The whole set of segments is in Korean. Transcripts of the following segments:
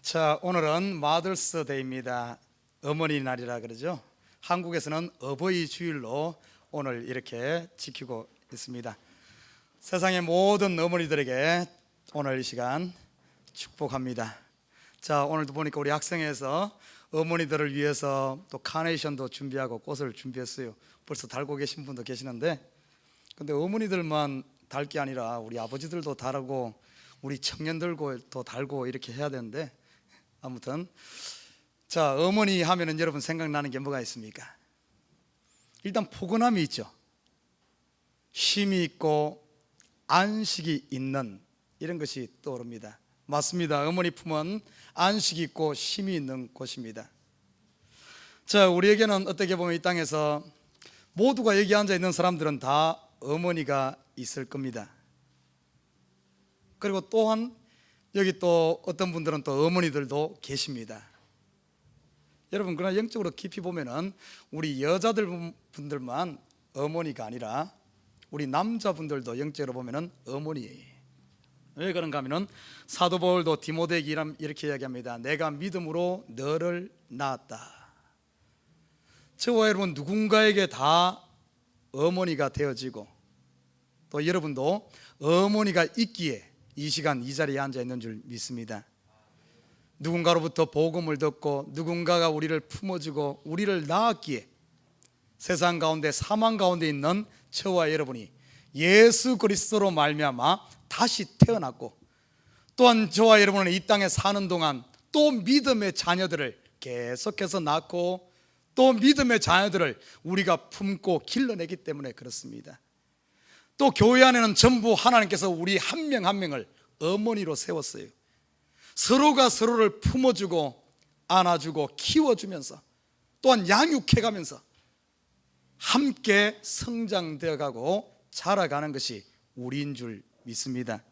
자, 오늘은 마더스 데이입니다. 어머니 날이라 그러죠. 한국에서는 어버이 주일로 오늘 이렇게 지키고 있습니다. 세상의 모든 어머니들에게 오늘 이 시간 축복합니다. 자, 오늘도 보니까 우리 학생회에서 어머니들을 위해서 또 카네이션도 준비하고 꽃을 준비했어요. 벌써 달고 계신 분도 계시는데, 근데 어머니들만 달 게 아니라 우리 아버지들도 달고 우리 청년들도 달고 이렇게 해야 되는데, 아무튼 자, 어머니 하면은 여러분 생각나는 게 뭐가 있습니까? 일단 포근함이 있죠. 쉼이 있고 안식이 있는 이런 것이 떠오릅니다. 맞습니다. 어머니 품은 안식이 있고 쉼이 있는 곳입니다. 자, 우리에게는 어떻게 보면 이 땅에서 모두가 여기 앉아 있는 사람들은 다 어머니가 있을 겁니다. 그리고 또한 여기 또 어떤 분들은 또 어머니들도 계십니다. 여러분, 그러나 영적으로 깊이 보면은 우리 여자들 분들만 어머니가 아니라 우리 남자분들도 영적으로 보면은 어머니예요. 왜 그런가 하면은 사도 바울도 디모데에게 이렇게 이야기합니다. 내가 믿음으로 너를 낳았다. 저와 여러분 누군가에게 다 어머니가 되어지고, 또 여러분도 어머니가 있기에 이 시간 이 자리에 앉아 있는 줄 믿습니다. 누군가로부터 복음을 듣고 누군가가 우리를 품어주고 우리를 낳았기에 세상 가운데 사망 가운데 있는 저와 여러분이 예수 그리스도로 말미암아 다시 태어났고, 또한 저와 여러분은 이 땅에 사는 동안 또 믿음의 자녀들을 계속해서 낳고 또 믿음의 자녀들을 우리가 품고 길러내기 때문에 그렇습니다. 또 교회 안에는 전부 하나님께서 우리 한 명 한 명을 어머니로 세웠어요. 서로가 서로를 품어주고 안아주고 키워주면서 또한 양육해가면서 함께 성장되어가고 자라가는 것이 우리인 줄 믿습니다.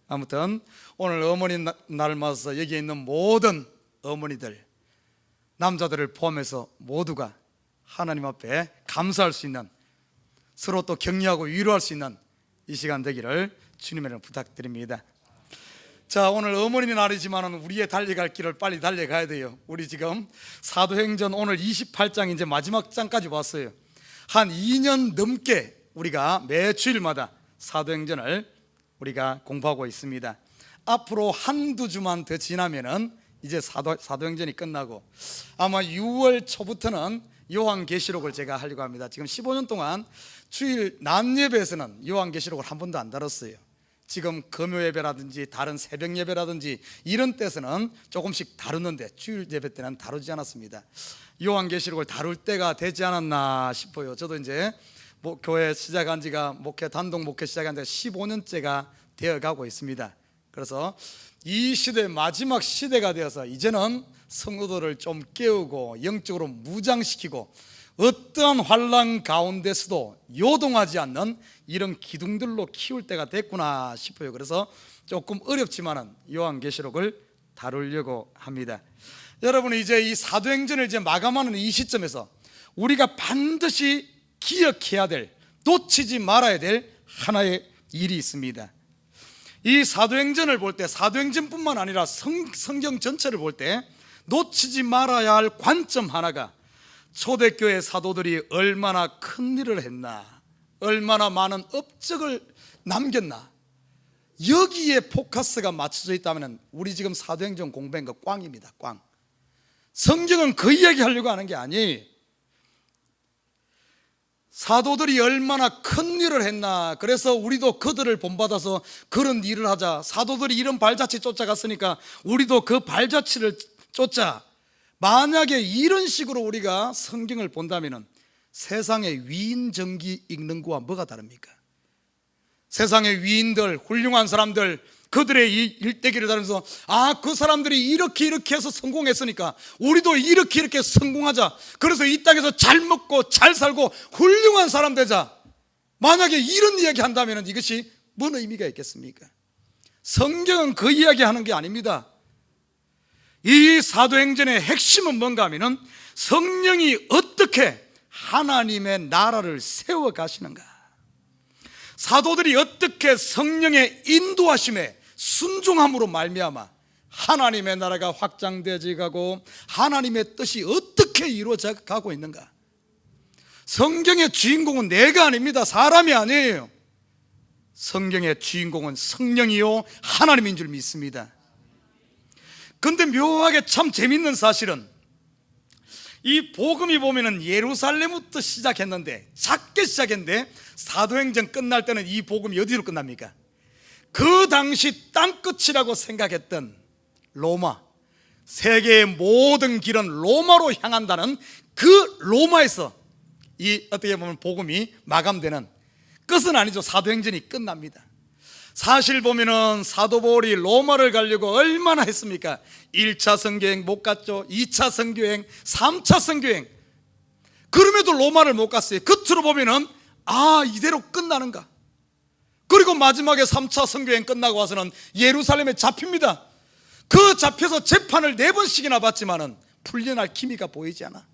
아무튼 오늘 어머니 날을 맞아서 여기에 있는 모든 어머니들, 남자들을 포함해서 모두가 하나님 앞에 감사할 수 있는, 서로 또 격려하고 위로할 수 있는 이 시간 되기를 주님의 이름으로 부탁드립니다. 자, 오늘 어머니 날이지만 우리의 달려갈 길을 빨리 달려가야 돼요. 우리 지금 사도행전 오늘 28장 이제 마지막 장까지 왔어요. 한 2년 넘게 우리가 매 주일마다 사도행전을 우리가 공부하고 있습니다. 앞으로 한두 주만 더 지나면은 이제 사도행전이 끝나고 아마 6월 초부터는 요한계시록을 제가 하려고 합니다. 지금 15년 동안 주일 낮 예배에서는 요한계시록을 한 번도 안 다뤘어요. 지금 금요 예배라든지 다른 새벽 예배라든지 이런 때서는 조금씩 다루는데 주일 예배 때는 다루지 않았습니다. 요한계시록을 다룰 때가 되지 않았나 싶어요. 저도 이제 교회 시작한 지가 단독 목회 시작한 지가 15년째가 되어가고 있습니다. 그래서 이 시대 마지막 시대가 되어서 이제는 성도들을 좀 깨우고 영적으로 무장시키고 어떠한 환난 가운데서도 요동하지 않는 이런 기둥들로 키울 때가 됐구나 싶어요. 그래서 조금 어렵지만은 요한계시록을 다루려고 합니다. 여러분, 이제 이 사도행전을 이제 마감하는 이 시점에서 우리가 반드시 기억해야 될, 놓치지 말아야 될 하나의 일이 있습니다. 이 사도행전을 볼 때, 사도행전뿐만 아니라 성경 전체를 볼 때 놓치지 말아야 할 관점 하나가 초대교회 사도들이 얼마나 큰 일을 했나, 얼마나 많은 업적을 남겼나, 여기에 포커스가 맞춰져 있다면 우리 지금 사도행전 공부한 거 꽝입니다. 꽝. 성경은 그 이야기 하려고 하는 게 아니에요. 사도들이 얼마나 큰 일을 했나, 그래서 우리도 그들을 본받아서 그런 일을 하자. 사도들이 이런 발자취 쫓아갔으니까 우리도 그 발자취를 쫓자. 만약에 이런 식으로 우리가 성경을 본다면 세상의 위인 전기 읽는 거와 뭐가 다릅니까? 세상의 위인들, 훌륭한 사람들, 그들의 이 일대기를 다루면서 그 사람들이 이렇게 해서 성공했으니까 우리도 이렇게 성공하자. 그래서 이 땅에서 잘 먹고 잘 살고 훌륭한 사람 되자. 만약에 이런 이야기 한다면 이것이 뭔 의미가 있겠습니까? 성경은 그 이야기 하는 게 아닙니다. 이 사도행전의 핵심은 뭔가 하면은 성령이 어떻게 하나님의 나라를 세워 가시는가, 사도들이 어떻게 성령의 인도하심에 순종함으로 말미암아 하나님의 나라가 확장되어져 가고 하나님의 뜻이 어떻게 이루어져 가고 있는가? 성경의 주인공은 내가 아닙니다. 사람이 아니에요. 성경의 주인공은 성령이요 하나님인 줄 믿습니다. 그런데 묘하게 참 재밌는 사실은 이 복음이 보면은 예루살렘부터 시작했는데, 작게 시작했는데 사도행전 끝날 때는 이 복음이 어디로 끝납니까? 그 당시 땅끝이라고 생각했던 로마, 세계의 모든 길은 로마로 향한다는 그 로마에서 이 어떻게 보면 복음이 마감되는, 끝은 아니죠. 사도행전이 끝납니다. 사실 보면은 사도 바울이 로마를 가려고 얼마나 했습니까? 1차 선교행 못 갔죠. 2차 선교행, 3차 선교행. 그럼에도 로마를 못 갔어요. 끝으로 보면은 이대로 끝나는가? 그리고 마지막에 3차 선교행 끝나고 와서는 예루살렘에 잡힙니다. 그 잡혀서 재판을 4번씩이나 받지만은 풀려날 기미가 보이지 않아.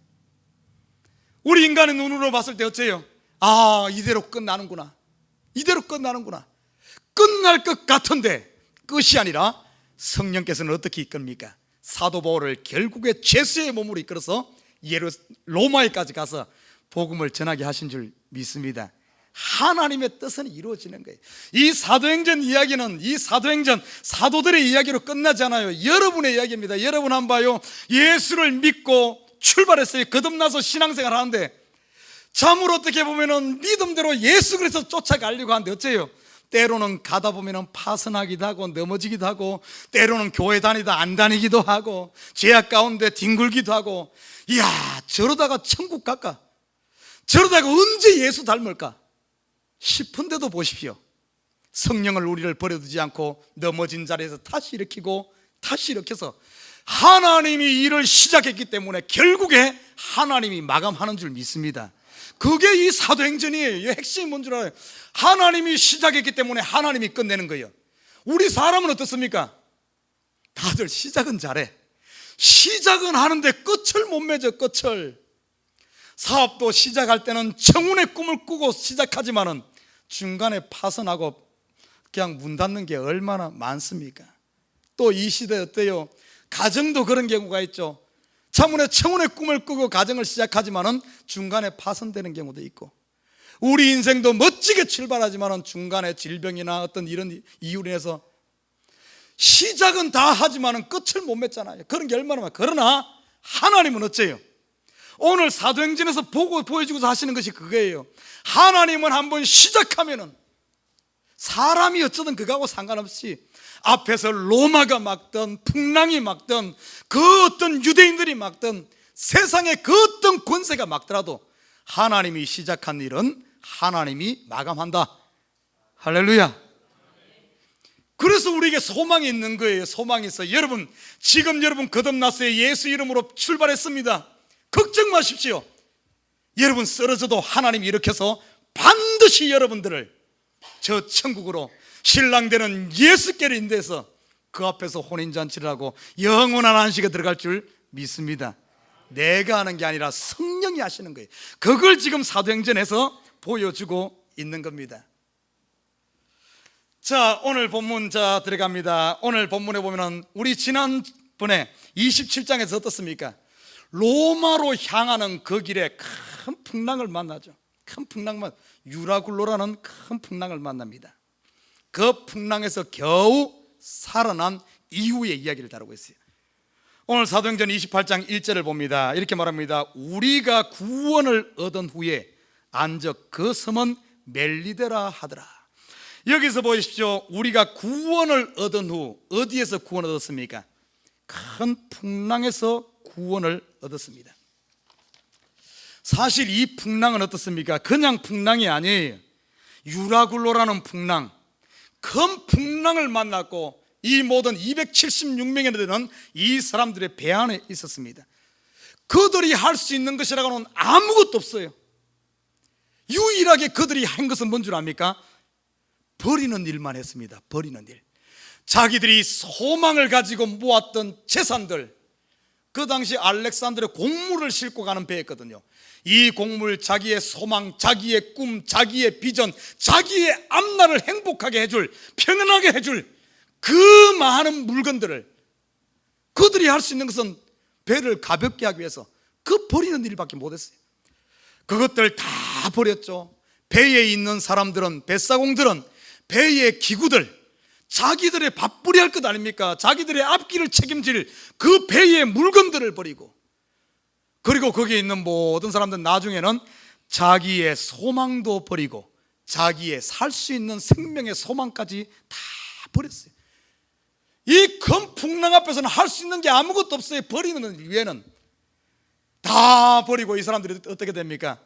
우리 인간의 눈으로 봤을 때 어째요? 이대로 끝나는구나. 이대로 끝나는구나. 끝날 것 같은데 끝이 아니라 성령께서는 어떻게 이끕니까? 사도 바울을 결국에 죄수의 몸으로 이끌어서 로마에까지 가서 복음을 전하게 하신 줄 믿습니다. 하나님의 뜻은 이루어지는 거예요. 이 사도행전 이야기는 이 사도행전 사도들의 이야기로 끝나지 않아요. 여러분의 이야기입니다. 여러분 한번 봐요. 예수를 믿고 출발했어요. 거듭나서 신앙생활 하는데 참으로 어떻게 보면은 믿음대로 예수 그리스도 쫓아가려고 하는데 어째요? 때로는 가다 보면은 파선하기도 하고 넘어지기도 하고, 때로는 교회 다니다 안 다니기도 하고, 죄악 가운데 뒹굴기도 하고. 이야, 저러다가 천국 갈까? 저러다가 언제 예수 닮을까 싶은데도 보십시오. 성령을 우리를 버려두지 않고 넘어진 자리에서 다시 일으키고 다시 일으켜서 하나님이 일을 시작했기 때문에 결국에 하나님이 마감하는 줄 믿습니다. 그게 이 사도행전이에요. 이 핵심이 뭔 줄 알아요? 하나님이 시작했기 때문에 하나님이 끝내는 거예요. 우리 사람은 어떻습니까? 다들 시작은 잘해. 시작은 하는데 끝을 못 맺어. 끝을. 사업도 시작할 때는 청운의 꿈을 꾸고 시작하지만은 중간에 파선하고 그냥 문 닫는 게 얼마나 많습니까? 또 이 시대 어때요? 가정도 그런 경우가 있죠. 청운의 꿈을 꾸고 가정을 시작하지만은 중간에 파선되는 경우도 있고, 우리 인생도 멋지게 출발하지만은 중간에 질병이나 어떤 이런 이유로 해서 시작은 다 하지만은 끝을 못 맺잖아요. 그런 게 얼마나 많아요. 그러나 하나님은 어째요? 오늘 사도행전에서 보여주고서 하시는 것이 그거예요. 하나님은 한번 시작하면은 사람이 어쩌든 그거하고 상관없이 앞에서 로마가 막든 풍랑이 막든 그 어떤 유대인들이 막든 세상의 그 어떤 권세가 막더라도 하나님이 시작한 일은 하나님이 마감한다. 할렐루야. 그래서 우리에게 소망이 있는 거예요. 소망이 있어요. 여러분, 지금 여러분 거듭났어요. 예수 이름으로 출발했습니다. 걱정 마십시오. 여러분 쓰러져도 하나님이 일으켜서 반드시 여러분들을 저 천국으로 신랑 되는 예수께로 인도해서 그 앞에서 혼인잔치를 하고 영원한 안식에 들어갈 줄 믿습니다. 내가 하는 게 아니라 성령이 하시는 거예요. 그걸 지금 사도행전에서 보여주고 있는 겁니다. 자, 오늘 본문 들어갑니다. 오늘 본문에 보면은 우리 지난번에 27장에서 어떻습니까? 로마로 향하는 그 길에 큰 풍랑을 만나죠. 큰 풍랑만, 유라굴로라는 큰 풍랑을 만납니다. 그 풍랑에서 겨우 살아난 이후의 이야기를 다루고 있어요. 오늘 사도행전 28장 1절을 봅니다. 이렇게 말합니다. 우리가 구원을 얻은 후에 안적 그 섬은 멜리데라 하더라. 여기서 보십시오. 우리가 구원을 얻은 후 어디에서 구원을 얻었습니까? 큰 풍랑에서 구원을 얻었습니다. 사실 이 풍랑은 어떻습니까? 그냥 풍랑이 아니에요. 유라굴로라는 풍랑, 큰 풍랑을 만났고 이 모든 276명이나 되는 이 사람들의 배 안에 있었습니다. 그들이 할 수 있는 것이라고는 아무것도 없어요. 유일하게 그들이 한 것은 뭔 줄 압니까? 버리는 일만 했습니다. 버리는 일. 자기들이 소망을 가지고 모았던 재산들, 그 당시 알렉산드르의 곡물을 싣고 가는 배였거든요. 이 곡물, 자기의 소망, 자기의 꿈, 자기의 비전, 자기의 앞날을 행복하게 해줄, 평안하게 해줄 그 많은 물건들을 그들이 할 수 있는 것은 배를 가볍게 하기 위해서 그 버리는 일밖에 못했어요. 그것들 다 버렸죠. 배에 있는 사람들은, 뱃사공들은 배의 기구들, 자기들의 밥벌이 할 것 아닙니까? 자기들의 앞길을 책임질 그 배의 물건들을 버리고, 그리고 거기에 있는 모든 사람들은 나중에는 자기의 소망도 버리고 자기의 살 수 있는 생명의 소망까지 다 버렸어요. 이 큰 풍랑 앞에서는 할 수 있는 게 아무것도 없어요. 버리는 위에는 다 버리고 이 사람들이 어떻게 됩니까?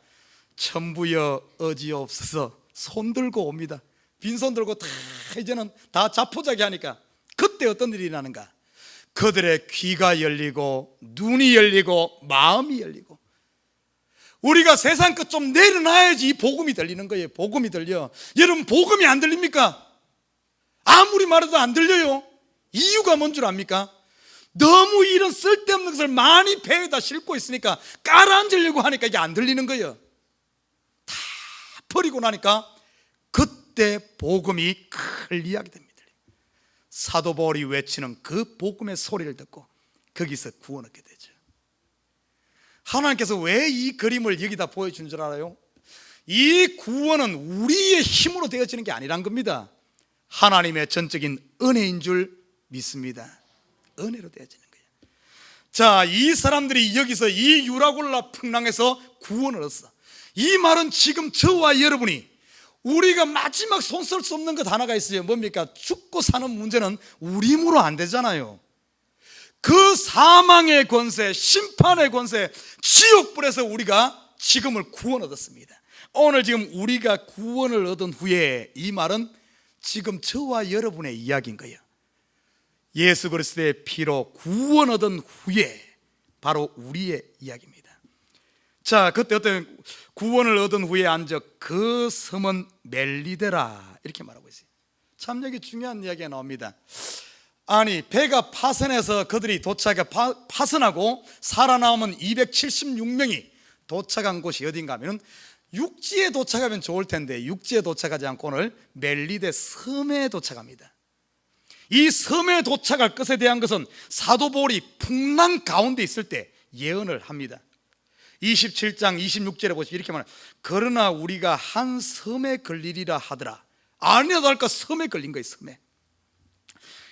천부여 어지없어서 손 들고 옵니다. 빈손 들고 다 이제는 다 자포자기 하니까 그때 어떤 일이 일어나는가? 그들의 귀가 열리고 눈이 열리고 마음이 열리고, 우리가 세상 것 좀 내려놔야지 이 복음이 들리는 거예요. 복음이 들려. 여러분, 복음이 안 들립니까? 아무리 말해도 안 들려요. 이유가 뭔 줄 압니까? 너무 이런 쓸데없는 것을 많이 배에다 싣고 있으니까 깔아앉으려고 하니까 이게 안 들리는 거예요. 다 버리고 나니까 그때 복음이 클리하게 됩니다. 사도 바울이 외치는 그 복음의 소리를 듣고 거기서 구원 얻게 되죠. 하나님께서 왜 이 그림을 여기다 보여준 줄 알아요? 이 구원은 우리의 힘으로 되어지는 게 아니란 겁니다. 하나님의 전적인 은혜인 줄 믿습니다. 은혜로 되어지는 거예요. 자, 이 사람들이 여기서 이 유라굴라 풍랑에서 구원을 얻었어. 이 말은 지금 저와 여러분이 우리가 마지막 손 쓸 수 없는 것 하나가 있어요. 뭡니까? 죽고 사는 문제는 우리 힘으로 안 되잖아요. 그 사망의 권세, 심판의 권세, 지옥불에서 우리가 지금을 구원 얻었습니다. 오늘 지금 우리가 구원을 얻은 후에 이 말은 지금 저와 여러분의 이야기인 거예요. 예수 그리스도의 피로 구원 얻은 후에 바로 우리의 이야기입니다. 자, 그때 어떤 구원을 얻은 후에 앉아 그 섬은 멜리데라 이렇게 말하고 있어요. 참 여기 중요한 이야기가 나옵니다. 아니, 배가 파선해서 그들이 도착해 파선하고 살아남은 276명이 도착한 곳이 어딘가 하면 육지에 도착하면 좋을 텐데 육지에 도착하지 않고 오늘 멜리데 섬에 도착합니다. 이 섬에 도착할 것에 대한 것은 사도 바울이 풍랑 가운데 있을 때 예언을 합니다. 27장 26절에 보시면 이렇게 말해요. 그러나 우리가 한 섬에 걸리리라 하더라. 아니라도 할까 섬에 걸린 거예요. 섬에.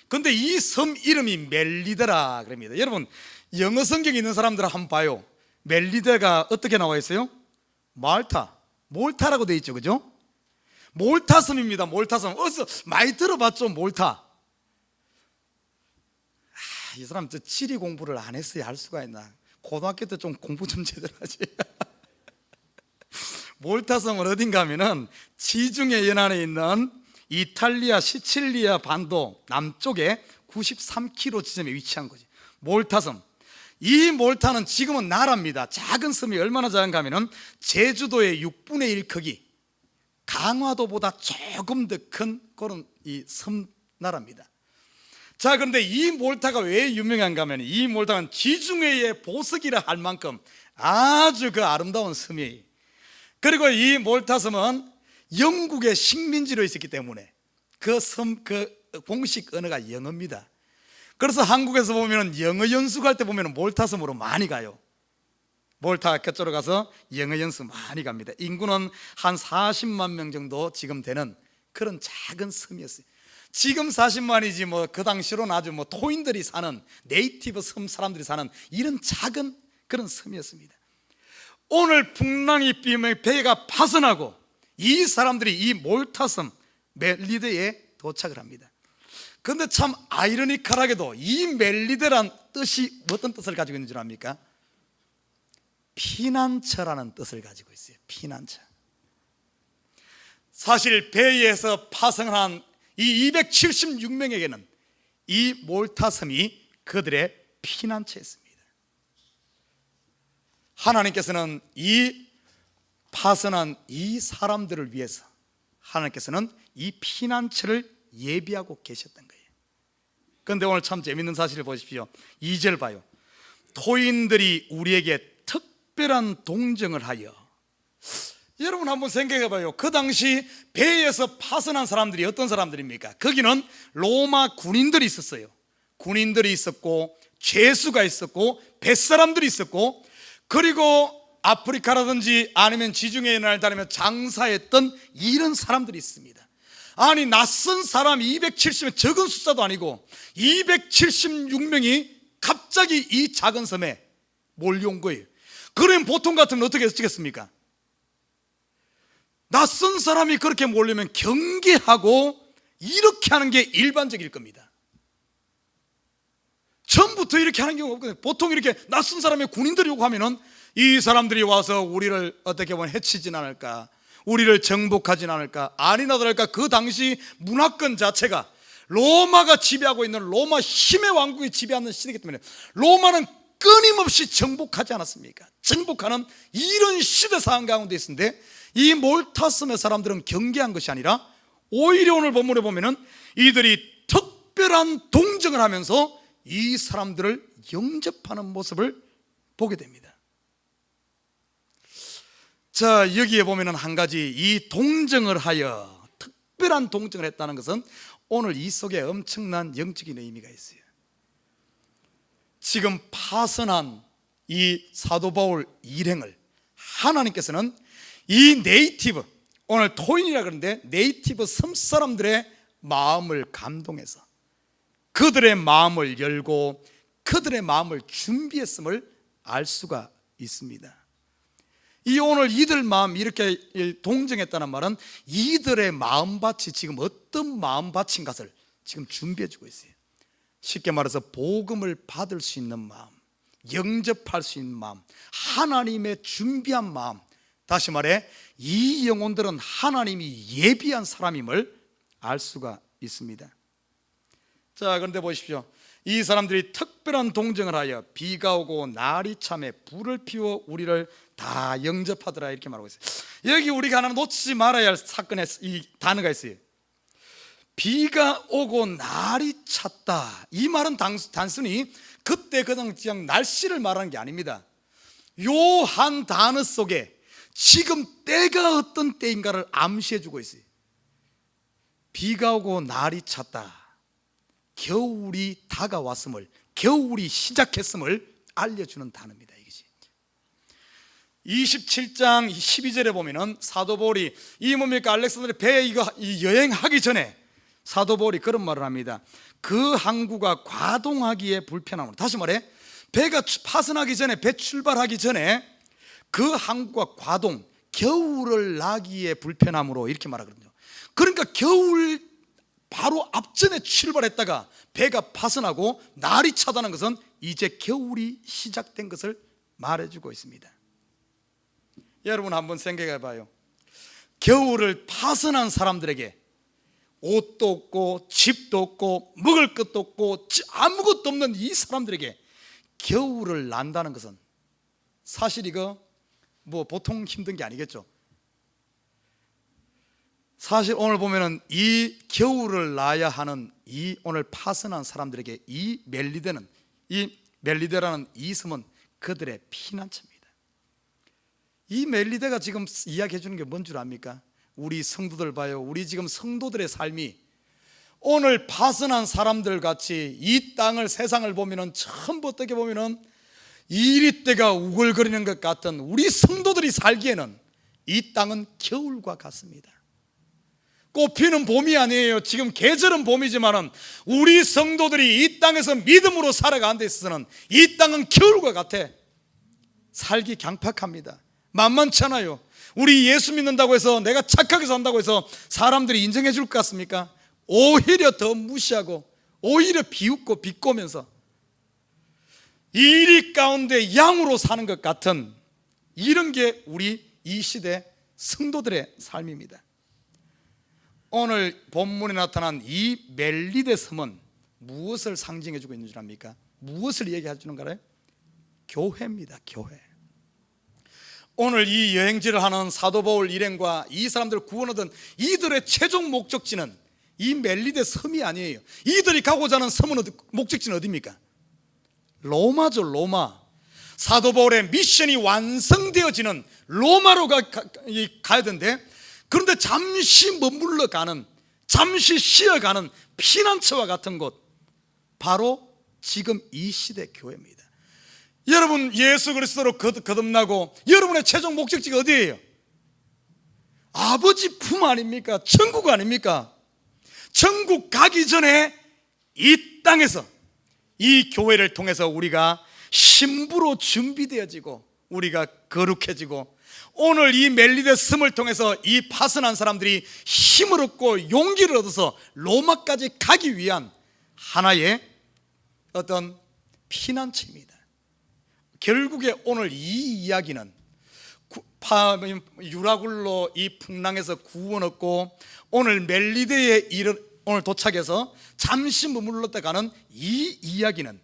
근데 이 섬 이름이 멜리데라 그럽니다. 여러분, 영어 성경에 있는 사람들 한번 봐요. 멜리데가 어떻게 나와 있어요? 말타, 몰타라고 되어 있죠, 그죠? 몰타 섬입니다. 몰타 섬. 어디서 많이 들어봤죠, 몰타. 이 사람 저 지리 공부를 안 했어야 할 수가 있나? 고등학교 때 좀 공부 좀 제대로 하지. 몰타섬은 어딘가 하면은 지중해 연안에 있는 이탈리아 시칠리아 반도 남쪽에 93km 지점에 위치한 거지. 몰타섬. 이 몰타는 지금은 나라입니다. 작은 섬이 얼마나 작은가 하면은 제주도의 6분의 1 크기, 강화도보다 조금 더 큰 그런 이 섬나라입니다. 자, 그런데 이 몰타가 왜 유명한가 하면 이 몰타는 지중해의 보석이라 할 만큼 아주 그 아름다운 섬이에요. 그리고 이 몰타 섬은 영국의 식민지로 있었기 때문에 그 섬 그 공식 언어가 영어입니다. 그래서 한국에서 보면 영어 연수할 때 보면 몰타 섬으로 많이 가요. 몰타 그쪽으로 가서 영어 연수 많이 갑니다. 인구는 한 40만 명 정도 지금 되는 그런 작은 섬이었어요. 지금 40만이지 뭐 그 당시로는 아주 뭐 토인들이 사는 네이티브 섬 사람들이 사는 이런 작은 그런 섬이었습니다. 오늘 풍랑이 삐면 배가 파선하고 이 사람들이 이 몰타섬 멜리데에 도착을 합니다. 그런데 참 아이러니컬하게도 이 멜리데란 뜻이 어떤 뜻을 가지고 있는 줄 압니까? 피난처라는 뜻을 가지고 있어요. 피난처. 사실 배에서 파선한 이 276명에게는 이 몰타섬이 그들의 피난처였습니다. 하나님께서는 이 파선한 이 사람들을 위해서 하나님께서는 이 피난처를 예비하고 계셨던 거예요. 그런데 오늘 참 재밌는 사실을 보십시오. 2절 봐요. 토인들이 우리에게 특별한 동정을 하여. 여러분 한번 생각해 봐요. 그 당시 배에서 파선한 사람들이 어떤 사람들입니까? 거기는 로마 군인들이 있었어요. 군인들이 있었고 죄수가 있었고 뱃사람들이 있었고, 그리고 아프리카라든지 아니면 지중해 연안을 다니며 장사했던 이런 사람들이 있습니다. 아니, 낯선 사람 270명, 적은 숫자도 아니고 276명이 갑자기 이 작은 섬에 몰려온 거예요. 그러면 보통 같으면 어떻게 했겠습니까? 낯선 사람이 그렇게 몰려면 경계하고 이렇게 하는 게 일반적일 겁니다. 처음부터 이렇게 하는 경우가 없거든요. 보통 이렇게 낯선 사람의 군인들이 오고 하면은 이 사람들이 와서 우리를 어떻게 보면 해치진 않을까, 우리를 정복하진 않을까, 아니나 다를까 그 당시 문화권 자체가 로마가 지배하고 있는 로마 힘의 왕국이 지배하는 시대이기 때문에 로마는 끊임없이 정복하지 않았습니까? 정복하는 이런 시대 상황 가운데 있었는데, 이 몰타섬의 사람들은 경계한 것이 아니라 오히려 오늘 본문에 보면은 이들이 특별한 동정을 하면서 이 사람들을 영접하는 모습을 보게 됩니다. 자, 여기에 보면은 한 가지, 이 동정을 하여 특별한 동정을 했다는 것은 오늘 이 속에 엄청난 영적인 의미가 있어요. 지금 파선한 이 사도 바울 일행을 하나님께서는 이 네이티브, 오늘 토인이라 그러는데 네이티브 섬 사람들의 마음을 감동해서 그들의 마음을 열고 그들의 마음을 준비했음을 알 수가 있습니다. 이 오늘 이들 마음 이렇게 동정했다는 말은 이들의 마음밭이 지금 어떤 마음밭인 것을 지금 준비해주고 있어요. 쉽게 말해서 복음을 받을 수 있는 마음, 영접할 수 있는 마음, 하나님의 준비한 마음. 다시 말해 이 영혼들은 하나님이 예비한 사람임을 알 수가 있습니다. 자, 그런데 보십시오. 이 사람들이 특별한 동정을 하여 비가 오고 날이 참에 불을 피워 우리를 다 영접하더라, 이렇게 말하고 있어요. 여기 우리가 하나 놓치지 말아야 할 사건의 이 단어가 있어요. 비가 오고 날이 찼다. 이 말은 단순히 그때 그냥 날씨를 말하는 게 아닙니다. 요 한 단어 속에 지금 때가 어떤 때인가를 암시해주고 있어요. 비가 오고 날이 찼다. 겨울이 다가왔음을, 겨울이 시작했음을 알려주는 단어입니다. 이것이 27장 12절에 보면은 사도 바울이 이 뭡니까, 알렉산드리아 배에 이거 여행하기 전에 사도 바울이 그런 말을 합니다. 그 항구가 과동하기에 불편함으로, 다시 말해 배가 파선하기 전에, 배 출발하기 전에 그 항구가 과동, 겨울을 나기에 불편함으로 이렇게 말하거든요. 그러니까 겨울 바로 앞전에 출발했다가 배가 파선하고 날이 차다는 것은 이제 겨울이 시작된 것을 말해주고 있습니다. 여러분 한번 생각해 봐요. 겨울을 파선한 사람들에게 옷도 없고 집도 없고 먹을 것도 없고 아무것도 없는 이 사람들에게 겨울을 난다는 것은 사실 이거 뭐 보통 힘든 게 아니겠죠. 사실 오늘 보면은 이 겨울을 나야 하는 이 오늘 파선한 사람들에게 이 멜리데라는 이 섬은 그들의 피난처입니다. 이 멜리데가 지금 이야기해 주는 게 뭔 줄 압니까? 우리 성도들 봐요. 우리 지금 성도들의 삶이 오늘 파선한 사람들 같이 이 땅을, 세상을 보면은 전부 어떻게 보면은 이리때가 우글거리는 것 같은 우리 성도들이 살기에는 이 땅은 겨울과 같습니다. 꽃피는 봄이 아니에요. 지금 계절은 봄이지만은 우리 성도들이 이 땅에서 믿음으로 살아가는 데 있어서는 이 땅은 겨울과 같아. 살기 강팍합니다. 만만치 않아요. 우리 예수 믿는다고 해서, 내가 착하게 산다고 해서 사람들이 인정해 줄 것 같습니까? 오히려 더 무시하고 오히려 비웃고 비꼬면서 이리 가운데 양으로 사는 것 같은 이런 게 우리 이 시대 성도들의 삶입니다. 오늘 본문에 나타난 이 멜리데 섬은 무엇을 상징해 주고 있는 줄 압니까? 무엇을 얘기해 주는 거예요? 교회입니다. 교회. 오늘 이 여행지를 하는 사도 바울 일행과 이 사람들을 구원하던 이들의 최종 목적지는 이 멜리데 섬이 아니에요. 이들이 가고자 하는 섬은 목적지는 어디입니까? 로마죠. 로마. 사도 바울의 미션이 완성되어지는 로마로 가야 되는데, 그런데 잠시 머물러 가는, 잠시 쉬어가는 피난처와 같은 곳, 바로 지금 이 시대 교회입니다. 여러분 예수 그리스도로 거듭나고 여러분의 최종 목적지가 어디예요? 아버지 품 아닙니까? 천국 아닙니까? 천국 가기 전에 이 땅에서 이 교회를 통해서 우리가 신부로 준비되어지고 우리가 거룩해지고 오늘 이 멜리데 섬을 통해서 이 파선한 사람들이 힘을 얻고 용기를 얻어서 로마까지 가기 위한 하나의 어떤 피난처입니다. 결국에 오늘 이 이야기는 유라굴로 이 풍랑에서 구원 얻고 오늘 멜리데에 오늘 도착해서 잠시 머물렀다 가는 이 이야기는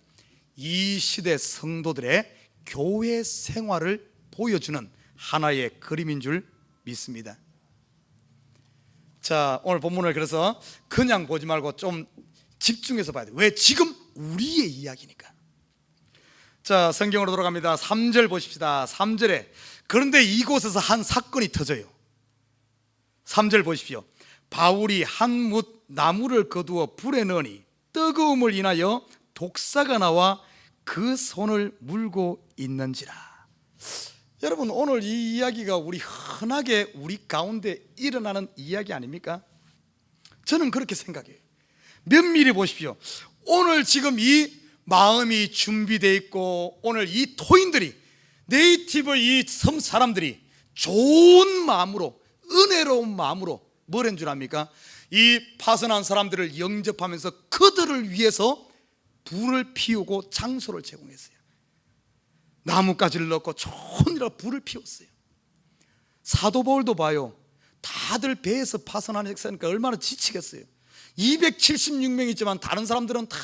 이 시대 성도들의 교회 생활을 보여주는 하나의 그림인 줄 믿습니다. 자, 오늘 본문을 그래서 그냥 보지 말고 좀 집중해서 봐야 돼요. 왜? 지금 우리의 이야기니까. 자, 성경으로 돌아갑니다. 3절 보십시다. 3절에 그런데 이곳에서 한 사건이 터져요. 3절 보십시오. 바울이 한 뭇 나무를 거두어 불에 넣으니 뜨거움을 인하여 독사가 나와 그 손을 물고 있는지라. 여러분 오늘 이 이야기가 우리 흔하게 우리 가운데 일어나는 이야기 아닙니까? 저는 그렇게 생각해요. 면밀히 보십시오. 오늘 지금 이 마음이 준비되어 있고 오늘 이 토인들이 네이티브 이 섬 사람들이 좋은 마음으로 은혜로운 마음으로 뭘 한 줄 압니까? 이 파선한 사람들을 영접하면서 그들을 위해서 불을 피우고 장소를 제공했어요. 나뭇가지를 넣고 좋으니라 불을 피웠어요. 사도 바울도 봐요. 다들 배에서 파선한 역사니까 얼마나 지치겠어요. 276명 있지만 다른 사람들은 다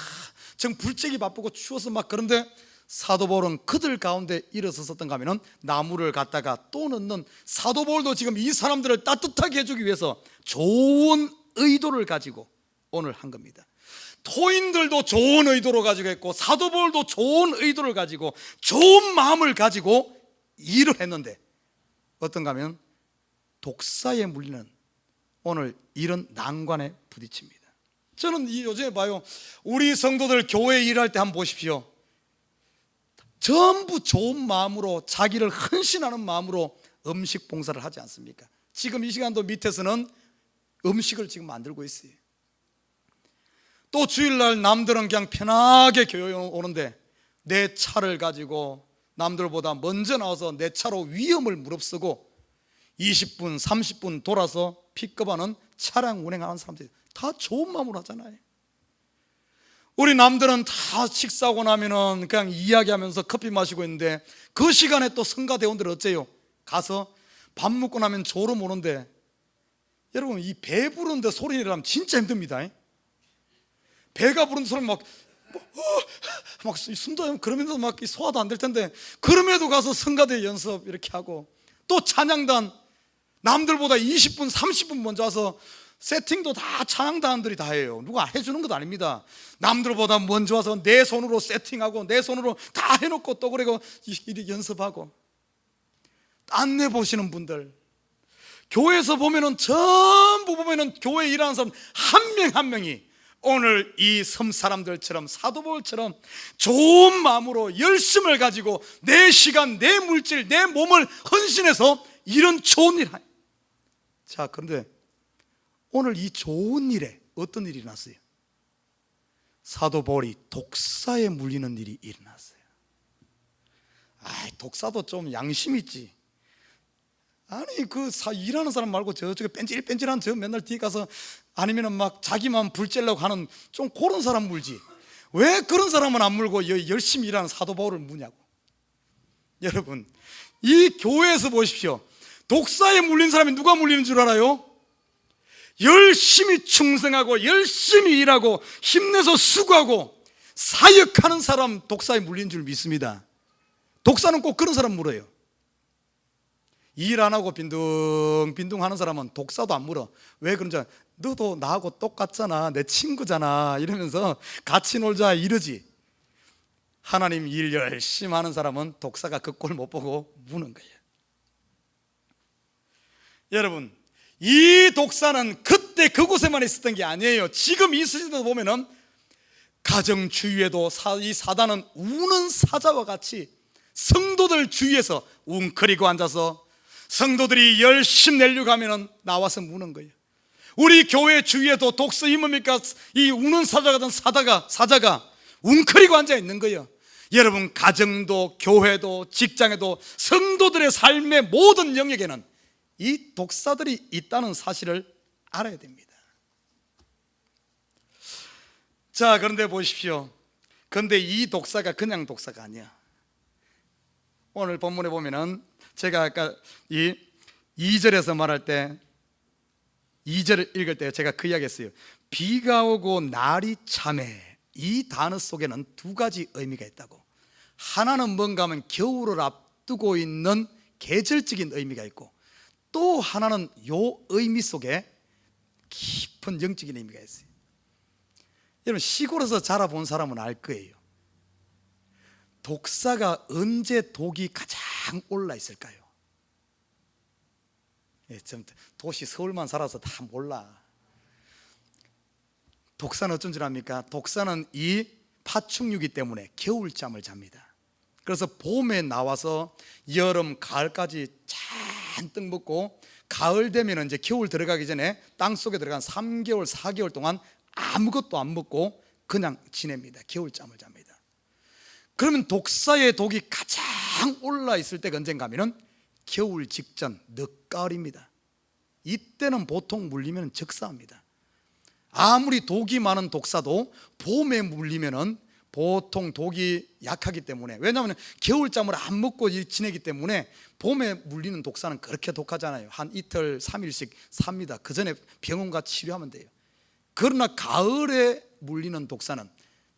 지금 불쬐기 바쁘고 추워서 막 그런데 사도 바울은 그들 가운데 일어섰었던가 하면은 나무를 갖다가 또 넣는 사도 바울도 지금 이 사람들을 따뜻하게 해주기 위해서 좋은 의도를 가지고 오늘 한 겁니다. 토인들도 좋은 의도를 가지고 했고 사도 바울도 좋은 의도를 가지고 좋은 마음을 가지고 일을 했는데 어떤가 하면 독사에 물리는 오늘 이런 난관에 부딪힙니다. 저는 요즘에 봐요. 우리 성도들 교회 일할 때 한번 보십시오. 전부 좋은 마음으로 자기를 헌신하는 마음으로 음식 봉사를 하지 않습니까? 지금 이 시간도 밑에서는 음식을 지금 만들고 있어요. 또 주일날 남들은 그냥 편하게 교회에 오는데 내 차를 가지고 남들보다 먼저 나와서 내 차로 위험을 무릅쓰고 20분, 30분 돌아서 픽업하는 차량 운행하는 사람들이 다 좋은 마음으로 하잖아요. 우리 남들은 다 식사하고 나면은 그냥 이야기하면서 커피 마시고 있는데 그 시간에 또 성가대원들은 어째요? 가서 밥 먹고 나면 졸음 오는데 여러분 이 배 부르는데 소리 내려면 진짜 힘듭니다. 배가 부르는 소리 막 숨도 그러면서 막 소화도 안 될 텐데 그럼에도 가서 성가대 연습 이렇게 하고 또 찬양단 남들보다 20분 30분 먼저 와서 세팅도 다 찬양단들이 다 해요. 누가 해주는 것도 아닙니다. 남들보다 먼저 와서 내 손으로 세팅하고 내 손으로 다 해놓고 또 그리고 이리 연습하고. 안내 보시는 분들 교회에서 보면은 전부 보면은 교회 일하는 사람 한 명 한 명이 오늘 이 섬 사람들처럼 사도 바울처럼 좋은 마음으로 열심을 가지고 내 시간, 내 물질, 내 몸을 헌신해서 이런 좋은 일 해요. 자, 그런데 오늘 이 좋은 일에 어떤 일이 일어났어요? 사도 바울이 독사에 물리는 일이 일어났어요. 독사도 좀 양심 있지. 아니 일하는 사람 말고 저쪽에 뺀질뺀질한 저 맨날 뒤에 가서 아니면은 막 자기만 불 쬐려고 하는 좀 그런 사람 물지. 왜 그런 사람은 안 물고 열심히 일하는 사도 바울을 무냐고. 여러분 이 교회에서 보십시오. 독사에 물린 사람이 누가 물리는 줄 알아요? 열심히 충성하고 열심히 일하고 힘내서 수고하고 사역하는 사람 독사에 물린 줄 믿습니다. 독사는 꼭 그런 사람 물어요. 일 안 하고 빈둥빈둥 하는 사람은 독사도 안 물어. 왜 그런지 알아? 너도 나하고 똑같잖아, 내 친구잖아 이러면서 같이 놀자 이러지. 하나님 일 열심히 하는 사람은 독사가 그 꼴 못 보고 무는 거예요. 여러분 이 독사는 그때 그곳에만 있었던 게 아니에요. 지금 이 시대도 보면은 가정 주위에도 이 사단은 우는 사자와 같이 성도들 주위에서 웅크리고 앉아서 성도들이 열심 내려고 하면 나와서 무는 거예요. 우리 교회 주위에도 독서이 뭡니까? 이 우는 사자 같은 사자가 웅크리고 앉아 있는 거예요. 여러분, 가정도 교회도 직장에도 성도들의 삶의 모든 영역에는 이 독사들이 있다는 사실을 알아야 됩니다. 자, 그런데 보십시오. 그런데 이 독사가 그냥 독사가 아니야. 오늘 본문에 보면은 제가 아까 이 2절에서 말할 때 2절을 읽을 때 제가 그 이야기 했어요. 비가 오고 날이 참해. 이 단어 속에는 두 가지 의미가 있다고. 하나는 뭔가 하면 겨울을 앞두고 있는 계절적인 의미가 있고, 또 하나는 요 의미 속에 깊은 영적인 의미가 있어요. 여러분, 시골에서 자라본 사람은 알 거예요. 독사가 언제 독이 가장 올라 있을까요? 도시 서울만 살아서 다 몰라. 독사는 어쩐 줄 압니까? 독사는 이 파충류이기 때문에 겨울잠을 잡니다. 그래서 봄에 나와서 여름, 가을까지 잔뜩 먹고, 가을 되면 이제 겨울 들어가기 전에 땅속에 들어간 3개월, 4개월 동안 아무것도 안 먹고 그냥 지냅니다. 겨울잠을 잡니다. 그러면 독사의 독이 가장 올라 있을 때가 언젠가 하면은 겨울 직전 늦가을입니다. 이때는 보통 물리면 적사합니다. 아무리 독이 많은 독사도 봄에 물리면은 보통 독이 약하기 때문에, 왜냐하면 겨울잠을 안 먹고 지내기 때문에 봄에 물리는 독사는 그렇게 독하잖아요. 한 이틀 3일씩 삽니다. 그 전에 병원 가 치료하면 돼요. 그러나 가을에 물리는 독사는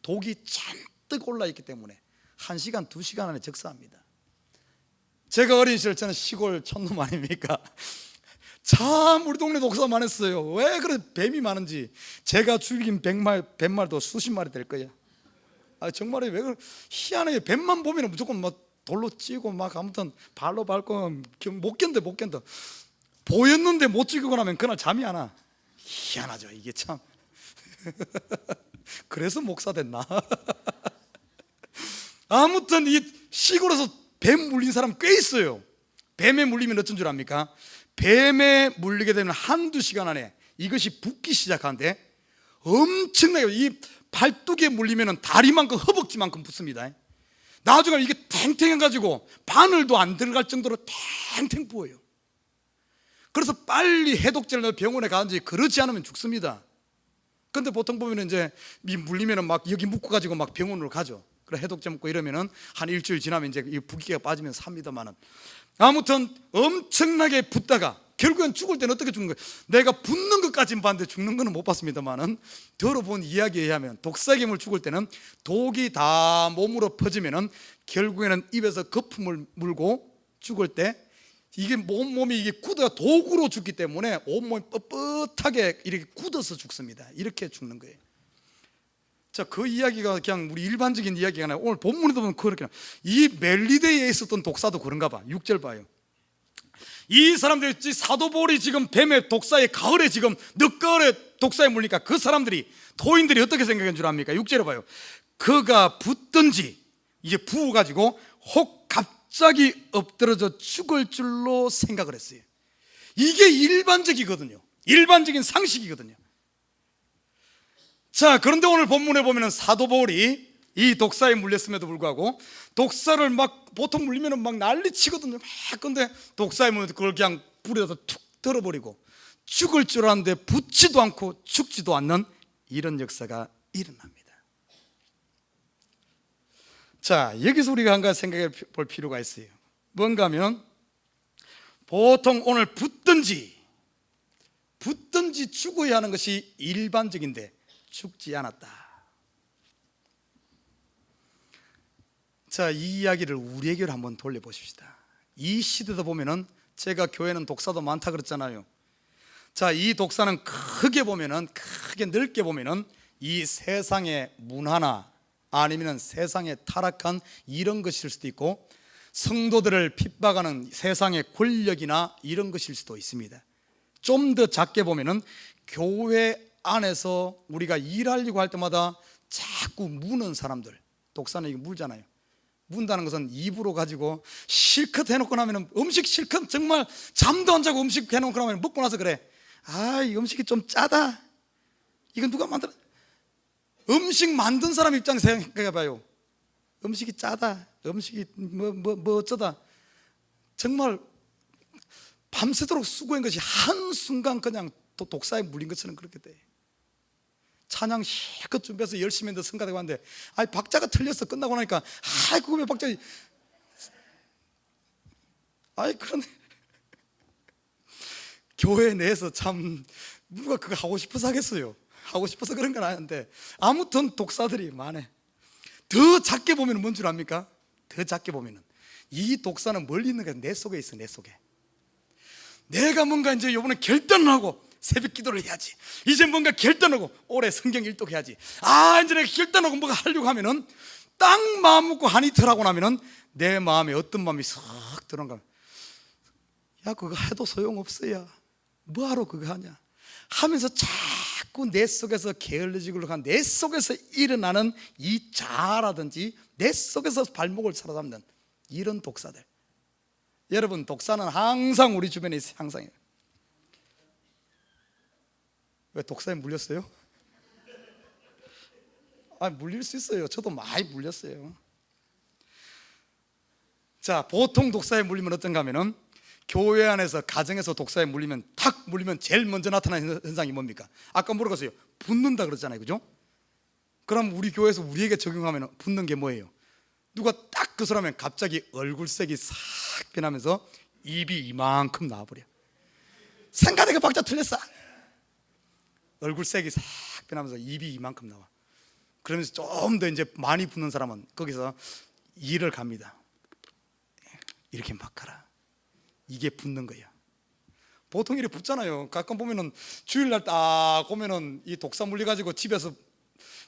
독이 잔뜩 올라있기 때문에 1시간, 2시간 안에 적사합니다. 제가 어린 시절, 저는 시골 촌놈 아닙니까? 참 우리 동네 독사 많았어요. 왜 그래 뱀이 많은지. 제가 죽인 뱀말도 수십 마리 될 거야. 정말에 왜 그래 희한해. 뱀만 보면 무조건 막 돌로 찌고 막 아무튼 발로 밟고 못 견뎌. 보였는데 못 죽이고 나면 그날 잠이 안 와. 희한하죠 이게 참. 그래서 목사 됐나? 아무튼 이 시골에서 뱀 물린 사람 꽤 있어요. 뱀에 물리면 어쩐 줄 압니까? 뱀에 물리게 되면 한두 시간 안에 이것이 붓기 시작하는데 엄청나게, 이 발뚝에 물리면 다리만큼, 허벅지만큼 붓습니다. 나중에 이게 탱탱해가지고 바늘도 안 들어갈 정도로 탱탱 부어요. 그래서 빨리 해독제를 넣어 병원에 가는지, 그렇지 않으면 죽습니다. 근데 보통 보면 이제 물리면은 막 여기 묶어가지고 막 병원으로 가죠. 그래 해독제 먹고 이러면은 한 일주일 지나면 이제 이 붓기가 빠지면 삽니다만은, 아무튼 엄청나게 붓다가 결국엔 죽을 때는 어떻게 죽는 거예요? 내가 붓는 것까지는 봤는데 죽는 거는 못 봤습니다만은, 들어본 이야기에 의하면 독사괴물 죽을 때는 독이 다 몸으로 퍼지면은 결국에는 입에서 거품을 물고 죽을 때 이게 몸이 이게 굳어 독으로 죽기 때문에 온몸이 뻣뻣하게 이렇게 굳어서 죽습니다. 이렇게 죽는 거예요. 자, 그 이야기가 그냥 우리 일반적인 이야기가 아니라 오늘 본문에도 보면 그렇게, 이 멜리데에 있었던 독사도 그런가 봐. 6절 봐요. 이 사람들이 사도 바울이 지금 뱀의 독사에, 가을에 지금 늦가을에 독사에 물리니까 그 사람들이, 토인들이 어떻게 생각한 줄 압니까? 6절에 봐요. 그가 붙든지 이제 부어가지고 혹 갑자기 엎드러져 죽을 줄로 생각을 했어요. 이게 일반적이거든요. 일반적인 상식이거든요. 자, 그런데 오늘 본문에 보면은 사도 바울이 이 독사에 물렸음에도 불구하고 독사를 막 보통 물리면은 막 난리치거든요. 막. 근데 독사에 물리면 그걸 그냥 불에서 툭 들어버리고 죽을 줄 알았는데 붙지도 않고 죽지도 않는 이런 역사가 일어납니다. 자, 여기서 우리가 한 가지 생각해 볼 필요가 있어요. 뭔가 하면 보통 오늘 붙든지 죽어야 하는 것이 일반적인데 죽지 않았다. 자, 이 이야기를 우리에게로 한번 돌려보십시다. 이 시대도 보면은, 제가 교회는 독사도 많다 그랬잖아요. 자, 이 독사는 크게 보면은, 크게 넓게 보면은 이 세상의 문화나 아니면 세상의 타락한 이런 것일 수도 있고, 성도들을 핍박하는 세상의 권력이나 이런 것일 수도 있습니다. 좀 더 작게 보면은 교회 안에서 우리가 일하려고 할 때마다 자꾸 자꾸 무는 사람들, 독사는 이게 물잖아요. 문다는 것은 입으로 가지고 실컷 해놓고 나면 음식 실컷 정말 잠도 안 자고 음식 해놓고 나면 먹고 나서 그래, 아, 이 음식이 좀 짜다. 이건 누가 만들어? 음식 만든 사람 입장에서 생각해봐요. 음식이 짜다, 음식이 뭐 어쩌다. 정말 밤새도록 수고한 것이 한순간 그냥 또 독사에 물린 것처럼 그렇게 돼. 찬양 실컷 준비해서 열심히 했는데 성가대고 하는데, 아이 박자가 틀렸어. 끝나고 나니까 아이고 왜 박자, 아이 그런데 교회 내에서 참 누가 그거 하고 싶어서 하겠어요? 하고 싶어서 그런 건 아닌데, 아무튼 독사들이 많아. 더 작게 보면 뭔 줄 압니까? 더 작게 보면은 이 독사는 멀리 있는 게 내 속에 있어. 내 속에 내가 뭔가 이제 요번에 결단을 하고 새벽 기도를 해야지, 이제 뭔가 결단하고 올해 성경 일독해야지, 아 이제 내가 결단하고 뭔가 하려고 하면은 딱 마음 먹고 한이 털하고 나면은 내 마음에 어떤 마음이 싹 들어간 거야. 야 그거 해도 소용없어야 뭐하러 그거 하냐 하면서 자꾸 내 속에서 게을러지고 한 내 속에서 일어나는 이 자아라든지 내 속에서 발목을 사로잡는 이런 독사들. 여러분, 독사는 항상 우리 주변에 있어요. 항상. 왜 독사에 물렸어요? 아, 물릴 수 있어요. 저도 많이 물렸어요. 자, 보통 독사에 물리면 어떤가 하면은, 교회 안에서 가정에서 독사에 물리면 탁 물리면 제일 먼저 나타나는 현상이 뭡니까? 아까 물어봤어요. 붙는다 그랬잖아요, 그죠? 그럼 우리 교회에서 우리에게 적용하면 붙는 게 뭐예요? 누가 딱 그 사람은 갑자기 얼굴색이 싹 변하면서 입이 이만큼 나와버려. 생각하니까 박자 틀렸어. 얼굴색이 싹 변하면서 입이 이만큼 나와. 그러면서 좀 더 이제 많이 붙는 사람은 거기서 이를 갑니다. 이렇게 막 가라. 이게 붙는 거야. 보통 이렇게 붙잖아요. 가끔 보면은 주일날 딱 보면은 이 독사 물려가지고 집에서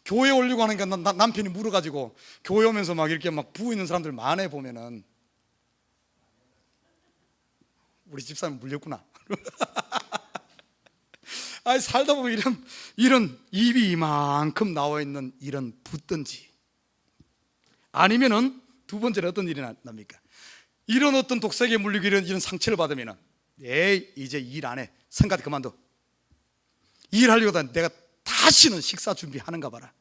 교회 오려고 하니까 남편이 물어가지고 교회 오면서 막 이렇게 막 부어 있는 사람들 많아. 보면은 우리 집사람 물렸구나. 아니 살다 보면 이런 입이 이만큼 나와 있는 이런 붙든지, 아니면은 두 번째는 어떤 일이 납니까? 이런 어떤 독사에게 물리고 이런 상처를 받으면은, 에이 이제 일 안 해. 성가대 그만둬. 일하려고 하다 내가 다시는 식사 준비하는가 봐라.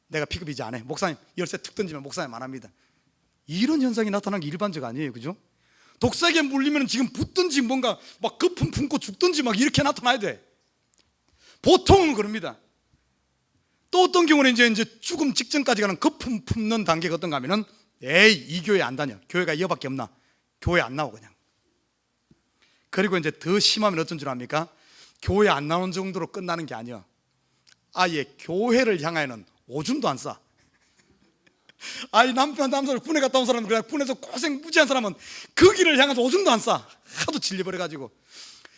내가 피급이지 안 해. 목사님 열쇠 툭 던지면 목사님 안 합니다. 이런 현상이 나타나는 게 일반적 아니에요, 그죠? 독사에게 물리면 지금 붙든지 뭔가 막 거품 품고 죽든지 막 이렇게 나타나야 돼. 보통은 그럽니다. 또 어떤 경우는 이제 죽음 직전까지 가는 거품 품는 단계가 어떤가 하면은, 에이 이 교회 안 다녀. 교회가 이거밖에 없나? 교회 안 나오 그냥. 그리고 이제 더 심하면 어떤 줄 압니까? 교회 안 나오는 정도로 끝나는 게 아니야. 아예 교회를 향하여는 오줌도 안 싸. 아이 남편을 군에 갔다 온 사람은, 그냥 군에서 고생 무지한 사람은 그 길을 향해서 오줌도 안 싸. 하도 질려버려가지고.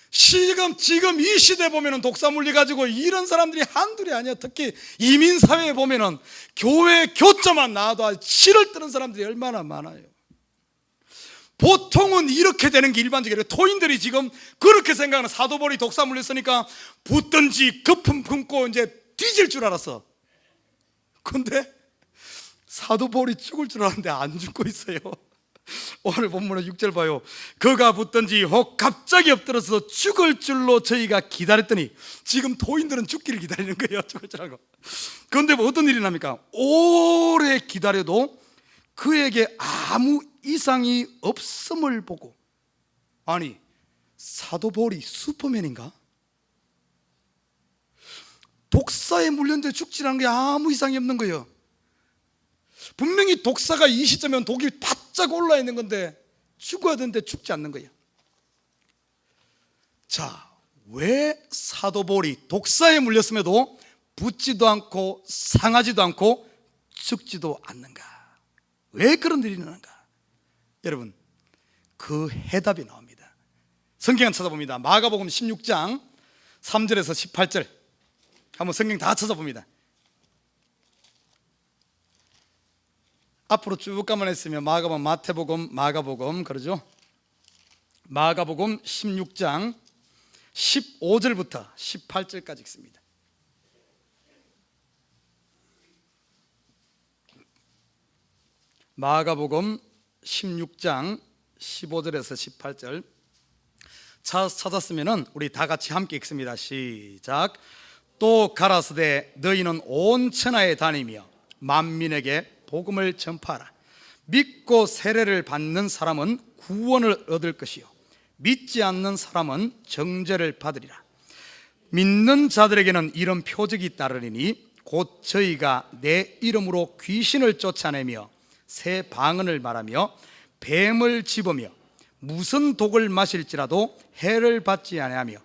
지금 이 시대 보면은 독사 물려가지고 이런 사람들이 한둘이 아니야. 특히 이민사회에 보면은 교회 교자만 나와도 치를 뜨는 사람들이 얼마나 많아요. 보통은 이렇게 되는 게 일반적이에요. 토인들이 지금 그렇게 생각하는, 사도벌이 독사 물렸으니까 붙든지 거품 품고 이제 뒤질 줄 알았어. 근데 사도벌이 죽을 줄 알았는데 안 죽고 있어요. 오늘 본문의 6절 봐요. 그가 붙든지 혹 갑자기 엎드려서 죽을 줄로 저희가 기다렸더니, 지금 토인들은 죽기를 기다리는 거예요. 죽을 줄 알고. 그런데 뭐 어떤 일이 납니까? 오래 기다려도 그에게 아무 이상이 없음을 보고, 아니 사도벌이 슈퍼맨인가? 독사에 물렸는데 죽지 않은 게 아무 이상이 없는 거예요. 분명히 독사가 이 시점이면 독이 바짝 올라 있는 건데 죽어야 되는데 죽지 않는 거예요. 자, 왜 사도벌이 독사에 물렸음에도 붙지도 않고 상하지도 않고 죽지도 않는가? 왜 그런 일이 일어나는가? 여러분, 그 해답이 나옵니다. 성경을 찾아봅니다. 마가복음 16장 3절에서 18절 한번 성경 다 찾아봅니다. 앞으로 쭉 가만 있으면 마가복음, 마태복음, 마가복음 그러죠. 마가복음 16장 15절부터 18절까지 읽습니다. 마가복음 16장 15절에서 18절 찾았으면 우리 다 같이 함께 읽습니다. 시작. 또 가라사대 너희는 온 천하에 다니며 만민에게 복음을 전파하라. 믿고 세례를 받는 사람은 구원을 얻을 것이요 믿지 않는 사람은 정죄를 받으리라. 믿는 자들에게는 이런 표적이 따르리니 곧 저희가 내 이름으로 귀신을 쫓아내며 새 방언을 말하며 뱀을 집으며 무슨 독을 마실지라도 해를 받지 아니하며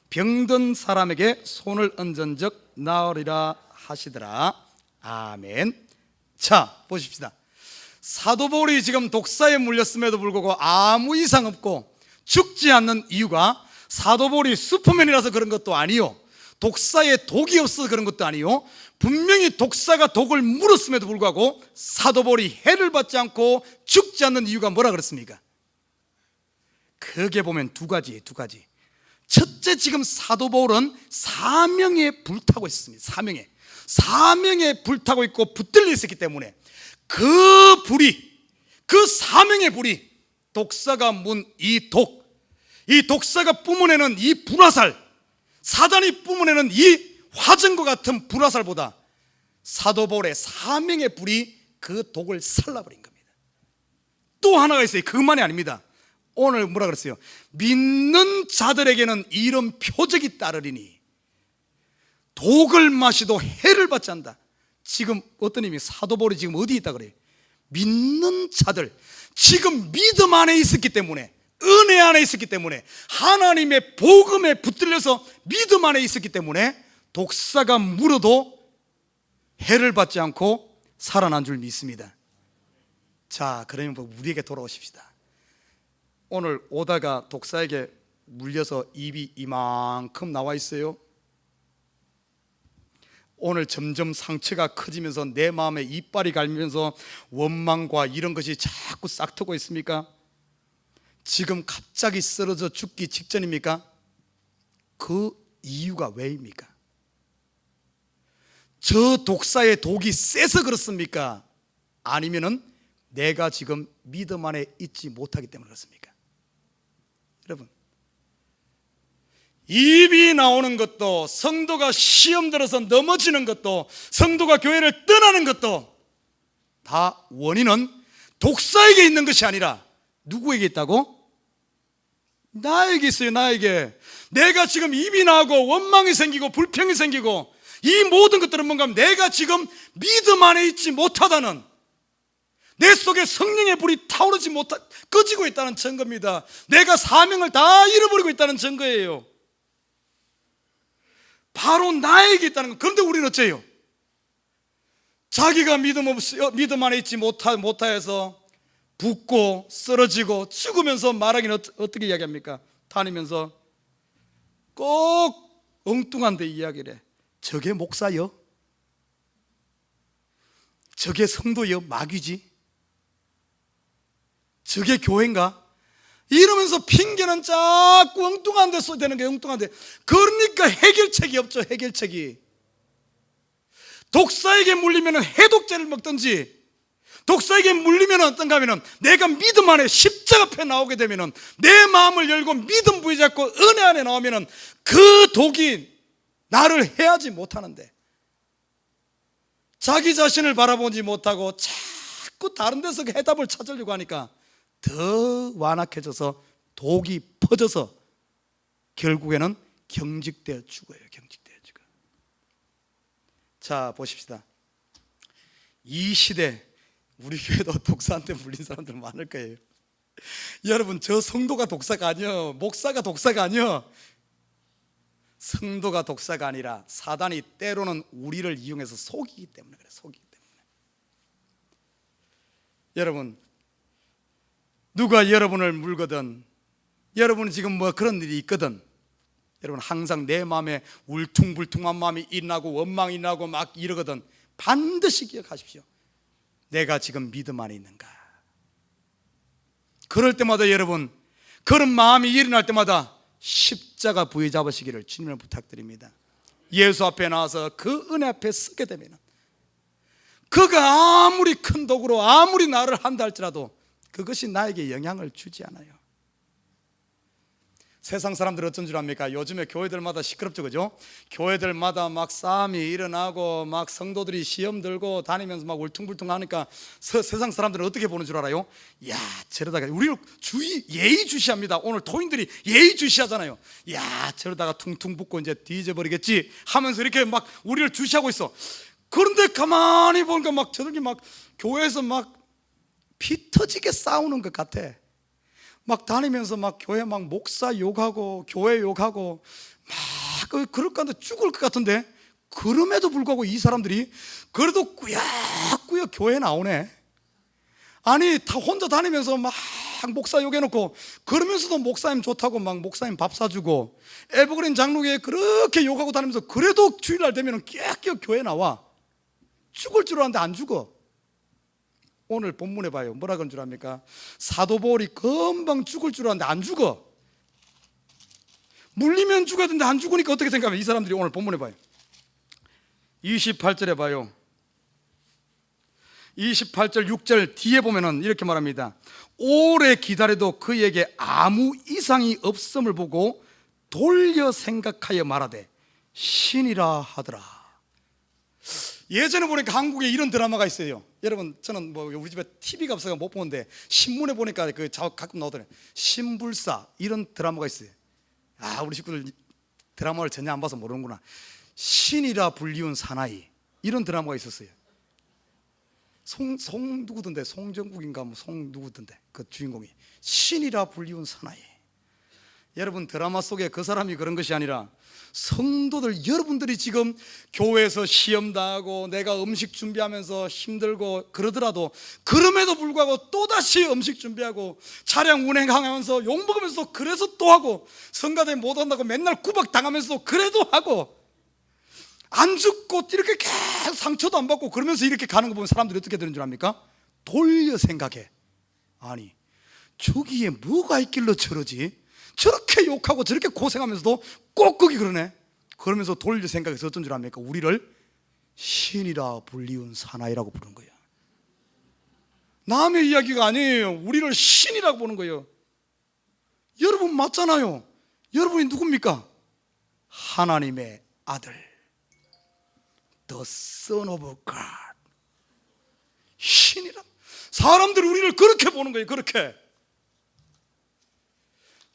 병든 사람에게 손을 얹은 적 나으리라 하시더라. 아멘. 자, 보십시다. 사도 바울이 지금 독사에 물렸음에도 불구하고 아무 이상 없고 죽지 않는 이유가 사도 바울이 슈퍼맨이라서 그런 것도 아니요, 독사에 독이 없어서 그런 것도 아니요, 분명히 독사가 독을 물었음에도 불구하고 사도 바울이 해를 받지 않고 죽지 않는 이유가 뭐라 그랬습니까? 크게 보면 두 가지. 첫째, 지금 사도 바울은 사명에 불타고 있습니다. 사명에 불타고 있고 붙들려 있었기 때문에 그 불이, 그 사명의 불이 독사가 문 이 독, 이 독사가 뿜어내는 이 불화살, 사단이 뿜어내는 이 화전과 같은 불화살보다 사도 바울의 사명의 불이 그 독을 살라버린 겁니다. 또 하나가 있어요. 그것만이 아닙니다. 오늘 뭐라 그랬어요? 믿는 자들에게는 이런 표적이 따르리니 독을 마시도 해를 받지 않는다. 지금 어떤 의미? 사도 바울이 지금 어디 있다 그래요? 믿는 자들, 지금 믿음 안에 있었기 때문에, 은혜 안에 있었기 때문에, 하나님의 복음에 붙들려서 믿음 안에 있었기 때문에 독사가 물어도 해를 받지 않고 살아난 줄 믿습니다. 자, 그러면 우리에게 돌아오십시다. 오늘 오다가 독사에게 물려서 입이 이만큼 나와 있어요. 오늘 점점 상처가 커지면서 내 마음에 이빨이 갈면서 원망과 이런 것이 자꾸 싹트고 있습니까? 지금 갑자기 쓰러져 죽기 직전입니까? 그 이유가 왜입니까? 저 독사의 독이 세서 그렇습니까? 아니면은 내가 지금 믿음 안에 있지 못하기 때문에 그렇습니까? 여러분, 입이 나오는 것도, 성도가 시험 들어서 넘어지는 것도, 성도가 교회를 떠나는 것도 다 원인은 독사에게 있는 것이 아니라 누구에게 있다고? 나에게 있어요. 나에게. 내가 지금 입이 나고 원망이 생기고 불평이 생기고 이 모든 것들은 뭔가 내가 지금 믿음 안에 있지 못하다는, 내 속에 성령의 불이 타오르지 꺼지고 있다는 증거입니다. 내가 사명을 다 잃어버리고 있다는 증거예요. 바로 나에게 있다는 거. 그런데 우리는 어째요? 자기가 믿음 안에 있지 못하여서 붓고 쓰러지고 죽으면서 말하기는 어떻게 이야기합니까? 다니면서 꼭 엉뚱한 데 이야기를 해. 저게 목사요? 저게 성도요? 마귀지? 저게 교회인가? 이러면서 핑계는 자꾸 엉뚱한 데 써대는 게 엉뚱한데, 그러니까 해결책이 없죠. 해결책이. 독사에게 물리면 해독제를 먹든지, 독사에게 물리면 어떤가 하면 내가 믿음 안에 십자가 앞에 나오게 되면, 내 마음을 열고 믿음 부여잡고 은혜 안에 나오면 그 독이 나를 해하지 못하는데, 자기 자신을 바라보지 못하고 자꾸 다른 데서 그 해답을 찾으려고 하니까 더 완악해져서 독이 퍼져서 결국에는 경직되어 죽어요. 경직되어 죽어요. 자, 보십시다. 이 시대 우리 교회도 독사한테 물린 사람들 많을 거예요. 여러분, 저 성도가 독사가 아니요, 목사가 독사가 아니요, 성도가 독사가 아니라 사단이 때로는 우리를 이용해서 속이기 때문에 그래요. 속이기 때문에. 여러분, 누가 여러분을 물거든, 여러분은 지금 뭐 그런 일이 있거든, 여러분 항상 내 마음에 울퉁불퉁한 마음이 일어나고 원망이 나고 막 이러거든, 반드시 기억하십시오. 내가 지금 믿음 안에 있는가? 그럴 때마다 여러분, 그런 마음이 일어날 때마다 십자가 부여잡으시기를 주님을 부탁드립니다. 예수 앞에 나와서 그 은혜 앞에 서게 되면 그가 아무리 큰 도구로 아무리 나를 한다 할지라도 그것이 나에게 영향을 주지 않아요. 세상 사람들은 어쩐 줄 압니까? 요즘에 교회들마다 시끄럽죠, 그죠? 교회들마다 막 싸움이 일어나고 막 성도들이 시험 들고 다니면서 막 울퉁불퉁 하니까 세상 사람들은 어떻게 보는 줄 알아요? 야, 저러다가 우리를 예의주시합니다. 오늘 토인들이 예의주시하잖아요. 야, 저러다가 퉁퉁 붓고 이제 뒤져버리겠지 하면서 이렇게 막 우리를 주시하고 있어. 그런데 가만히 보니까 막 저들이 막 교회에서 막 피 터지게 싸우는 것 같아. 막 다니면서 막 교회 막 목사 욕하고 교회 욕하고 막 그럴 것 같은데 죽을 것 같은데, 그럼에도 불구하고 이 사람들이 그래도 꾸역꾸역 교회 나오네. 아니 다 혼자 다니면서 막 목사 욕해놓고 그러면서도 목사님 좋다고 막 목사님 밥 사주고 에버그린 장로교회 그렇게 욕하고 다니면서 그래도 주일날 되면 끼역끼역 교회 나와. 죽을 줄 알았는데 안 죽어. 오늘 본문에 봐요. 뭐라 그런 줄 압니까? 사도 바울이 금방 죽을 줄 알았는데 안 죽어. 물리면 죽어야 되는데 안 죽으니까 어떻게 생각하면 이 사람들이 오늘 본문에 봐요. 28절에 봐요. 28절 6절 뒤에 보면은 이렇게 말합니다. 오래 기다려도 그에게 아무 이상이 없음을 보고 돌려 생각하여 말하되 신이라 하더라. 예전에 보니까 한국에 이런 드라마가 있어요. 여러분, 저는 뭐 우리 집에 TV가 없어서 못 보는데 신문에 보니까 그 가끔 나오더래요. 신불사 이런 드라마가 있어요. 아, 우리 식구들 드라마를 전혀 안 봐서 모르는구나. 신이라 불리운 사나이 이런 드라마가 있었어요. 송 누구던데, 송정국인가 뭐 송 누구던데 그 주인공이 신이라 불리운 사나이. 여러분, 드라마 속에 그 사람이 그런 것이 아니라 성도들 여러분들이 지금 교회에서 시험 당하고 내가 음식 준비하면서 힘들고 그러더라도 그럼에도 불구하고 또다시 음식 준비하고 차량 운행하면서 욕먹으면서 그래서 또 하고 성가대 못 온다고 맨날 구박 당하면서 그래도 하고 안 죽고 이렇게 계속 상처도 안 받고 그러면서 이렇게 가는 거 보면 사람들이 어떻게 되는 줄 압니까? 돌려 생각해. 아니 저기에 뭐가 있길래 저러지? 저렇게 욕하고 저렇게 고생하면서도 꼭 거기 그러네. 그러면서 돌려 생각해서 어떤 줄 압니까? 우리를 신이라 불리운 사나이라고 부르는 거예요. 남의 이야기가 아니에요. 우리를 신이라고 보는 거예요. 여러분 맞잖아요. 여러분이 누굽니까? 하나님의 아들, The Son of God. 신이라. 사람들이 우리를 그렇게 보는 거예요. 그렇게.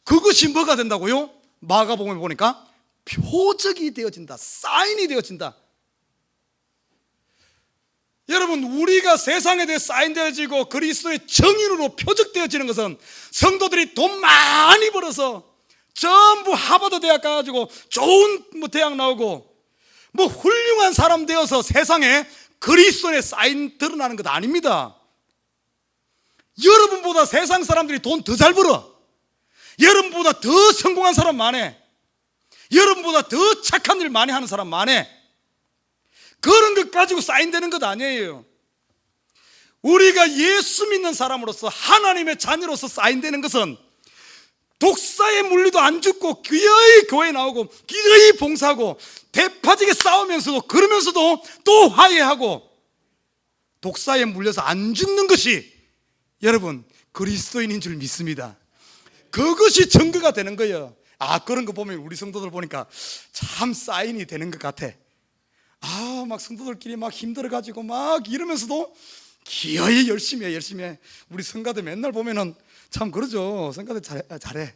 그것이 뭐가 된다고요? 마가복음에 보니까 표적이 되어진다. 사인이 되어진다. 여러분, 우리가 세상에 대해 사인되어지고 그리스도의 정인으로 표적되어지는 것은 성도들이 돈 많이 벌어서 전부 하버드 대학 가가지고 좋은 대학 나오고 뭐 훌륭한 사람 되어서 세상에 그리스도의 사인 드러나는 것 아닙니다. 여러분보다 세상 사람들이 돈 더 잘 벌어. 여러분보다 더 성공한 사람 많아. 여러분보다 더 착한 일 많이 하는 사람 많아. 그런 것 가지고 사인되는 것 아니에요. 우리가 예수 믿는 사람으로서 하나님의 자녀로서 사인되는 것은 독사의 물리도 안 죽고 기어이 교회 나오고 기어이 봉사하고 대파지게 싸우면서도 그러면서도 또 화해하고 독사에 물려서 안 죽는 것이 여러분 그리스도인인 줄 믿습니다. 그것이 증거가 되는 거예요. 아, 그런 거 보면 우리 성도들 보니까 참 사인이 되는 것 같아. 아, 막 성도들끼리 막 힘들어가지고 막 이러면서도 기어이 열심히 해, 열심히 해. 우리 성가대 맨날 보면은 참 그러죠. 성가대 잘해.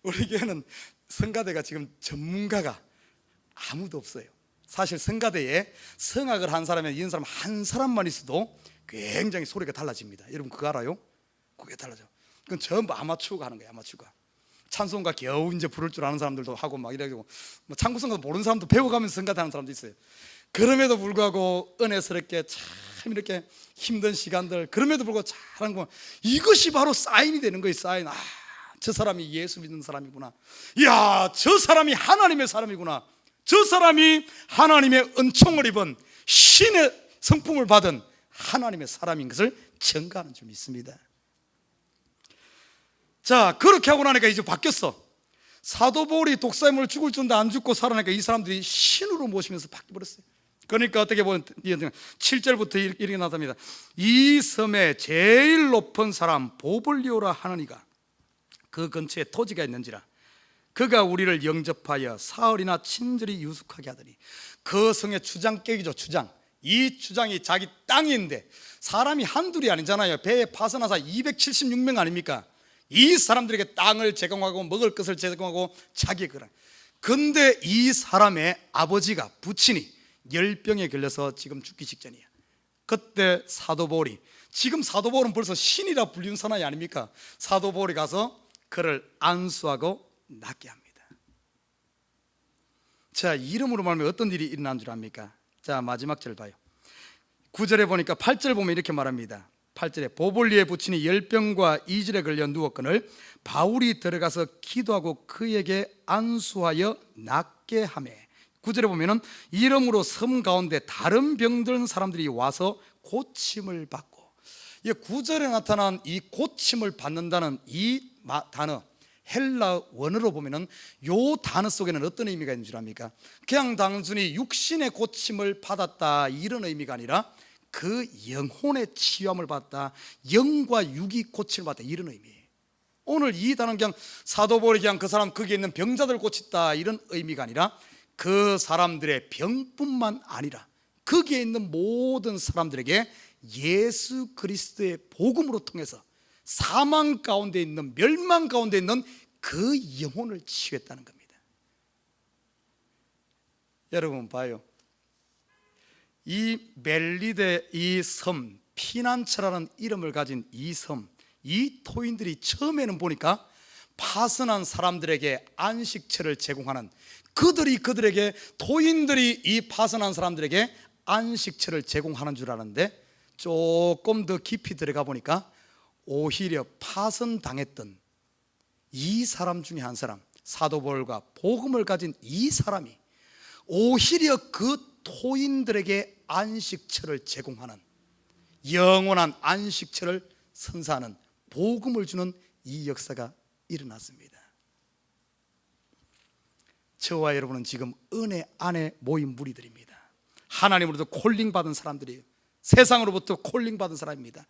우리 교회는 성가대가 지금 전문가가 아무도 없어요. 사실 성가대에 성악을 한 사람이나 이런 사람 한 사람만 있어도 굉장히 소리가 달라집니다. 여러분 그거 알아요? 그게 달라져. 그건 전부 아마추어가 하는 거예요. 아마추어가. 찬송가 겨우 이제 부를 줄 아는 사람들도 하고 막 이래가지고 뭐 창구성가 모르는 사람도 배워가면서 성가대하는 사람도 있어요. 그럼에도 불구하고 은혜스럽게 참 이렇게 힘든 시간들 그럼에도 불구하고 잘한 거 이것이 바로 사인이 되는 거예요. 사인. 아, 저 사람이 예수 믿는 사람이구나. 이야, 저 사람이 하나님의 사람이구나. 저 사람이 하나님의 은총을 입은 신의 성품을 받은 하나님의 사람인 것을 증거하는 줄 믿습니다. 자, 그렇게 하고 나니까 이제 바뀌었어. 사도 바울이 독사의 죽을 줄도 안 죽고 살아나니까 이 사람들이 신으로 모시면서 바뀌어버렸어요. 그러니까 어떻게 보면 7절부터 이렇게 나답니다. 이 섬에 제일 높은 사람 보블리오라 하느니가 그 근처에 토지가 있는지라 그가 우리를 영접하여 사흘이나 친절히 유숙하게 하더니, 그 성의 주장격이죠. 주장. 이 주장이 자기 땅인데 사람이 한둘이 아니잖아요. 배에 파선하사 276명 아닙니까? 이 사람들에게 땅을 제공하고 먹을 것을 제공하고 자기의 거라. 근데 이 사람의 아버지가 부친이 열병에 걸려서 지금 죽기 직전이야. 그때 사도 바울이, 지금 사도 바울은 벌써 신이라 불리는 사나이 아닙니까? 사도 바울이 가서 그를 안수하고 낫게 합니다. 자, 이름으로 말하면 어떤 일이 일어난 줄 압니까? 자, 마지막 절 봐요. 9절에 보니까 8절 보면 이렇게 말합니다. 8절에 보볼리의 부친이 열병과 이질에 걸려 누웠거늘 바울이 들어가서 기도하고 그에게 안수하여 낫게 하매. 9절에 보면은 이름으로 섬 가운데 다른 병든 사람들이 와서 고침을 받고, 이 9절에 나타난 이 고침을 받는다는 이 단어, 헬라 원어로 보면은 요 단어 속에는 어떤 의미가 있는 줄 압니까? 그냥 단순히 육신의 고침을 받았다 이런 의미가 아니라 그 영혼의 치유함을 받았다, 영과 육이 고침을 받았다 이런 의미예요. 오늘 이 단어는 그냥 사도 바울이 그냥 그 사람 거기에 있는 병자들 고쳤다 이런 의미가 아니라 그 사람들의 병뿐만 아니라 거기에 있는 모든 사람들에게 예수 그리스도의 복음으로 통해서 사망 가운데 있는, 멸망 가운데 있는 그 영혼을 치유했다는 겁니다. 여러분 봐요. 이 멜리데 이 섬, 피난처라는 이름을 가진 이 섬, 이 토인들이 처음에는 보니까 파선한 사람들에게 안식처를 제공하는, 그들에게 토인들이 이 파선한 사람들에게 안식처를 제공하는 줄 아는데, 조금 더 깊이 들어가 보니까 오히려 파선당했던 이 사람 중에 한 사람, 사도 바울과 복음을 가진 이 사람이 오히려 그 토인들에게 안식처를 제공하는, 영원한 안식처를 선사하는, 복음을 주는 이 역사가 일어났습니다. 저와 여러분은 지금 은혜 안에 모인 무리들입니다. 하나님으로부터 콜링받은 사람들이에요. 세상으로부터 콜링받은 사람입니다.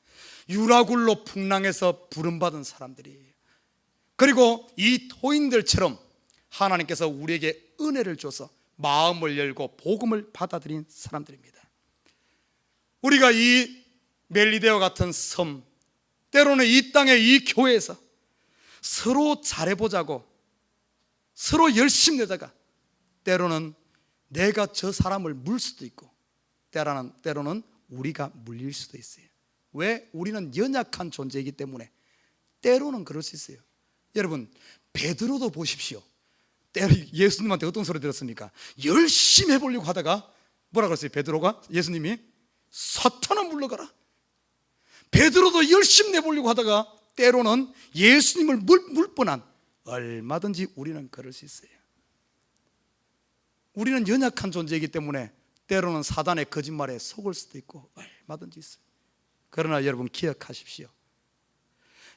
유라굴로 풍랑에서 부름받은 사람들이에요. 그리고 이 토인들처럼 하나님께서 우리에게 은혜를 줘서 마음을 열고 복음을 받아들인 사람들입니다. 우리가 이 멜리데와 같은 섬, 때로는 이 땅에 이 교회에서 서로 잘해보자고 서로 열심히 내다가 때로는 내가 저 사람을 물 수도 있고 때로는 우리가 물릴 수도 있어요. 왜? 우리는 연약한 존재이기 때문에 때로는 그럴 수 있어요. 여러분, 베드로도 보십시오. 때로 예수님한테 어떤 소리 들었습니까? 열심히 해보려고 하다가 뭐라 그랬어요? 베드로가 예수님이 사탄아 물러가라. 베드로도 열심히 내보려고 하다가 때로는 예수님을 물 뻔한, 얼마든지 우리는 그럴 수 있어요. 우리는 연약한 존재이기 때문에 때로는 사단의 거짓말에 속을 수도 있고 얼마든지 있어요. 그러나 여러분 기억하십시오.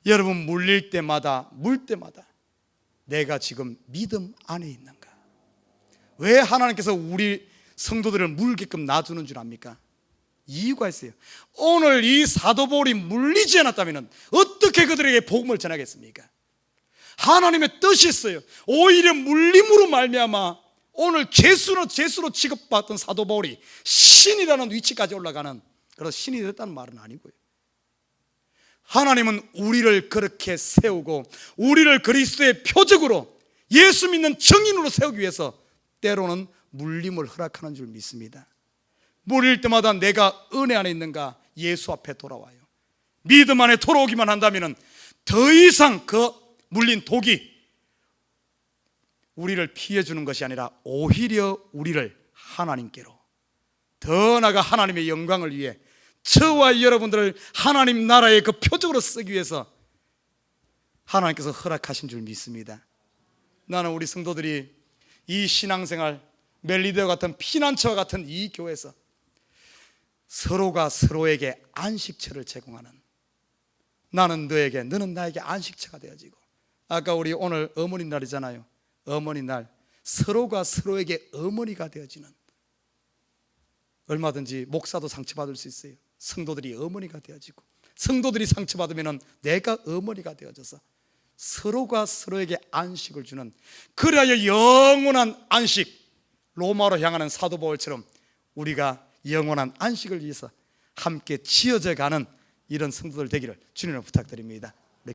여러분 물릴 때마다 물 때마다 내가 지금 믿음 안에 있는가? 왜 하나님께서 우리 성도들을 물게끔 놔두는 줄 압니까? 이유가 있어요. 오늘 이 사도 바울이 물리지 않았다면 어떻게 그들에게 복음을 전하겠습니까? 하나님의 뜻이 있어요. 오히려 물림으로 말미암아 오늘 죄수로 취급받던 사도 바울이 신이라는 위치까지 올라가는, 그래서 신이 됐다는 말은 아니고요. 하나님은 우리를 그렇게 세우고 우리를 그리스도의 표적으로 예수 믿는 증인으로 세우기 위해서 때로는 물림을 허락하는 줄 믿습니다. 물릴 때마다 내가 은혜 안에 있는가? 예수 앞에 돌아와요. 믿음 안에 돌아오기만 한다면 더 이상 그 물린 독이 우리를 피해주는 것이 아니라 오히려 우리를 하나님께로, 더 나아가 하나님의 영광을 위해 저와 여러분들을 하나님 나라의 그 표적으로 쓰기 위해서 하나님께서 허락하신 줄 믿습니다. 나는 우리 성도들이 이 신앙생활, 멜리데와 같은 피난처와 같은 이 교회에서 서로가 서로에게 안식처를 제공하는, 나는 너에게, 너는 나에게 안식처가 되어지고, 아까 우리 오늘 어머니 날이잖아요. 어머니 날 서로가 서로에게 어머니가 되어지는, 얼마든지 목사도 상처받을 수 있어요. 성도들이 어머니가 되어지고, 성도들이 상처받으면 내가 어머니가 되어져서 서로가 서로에게 안식을 주는, 그래야 영원한 안식, 로마로 향하는 사도 바울처럼 우리가 영원한 안식을 위해서 함께 지어져 가는 이런 성도들 되기를 주님으로 부탁드립니다.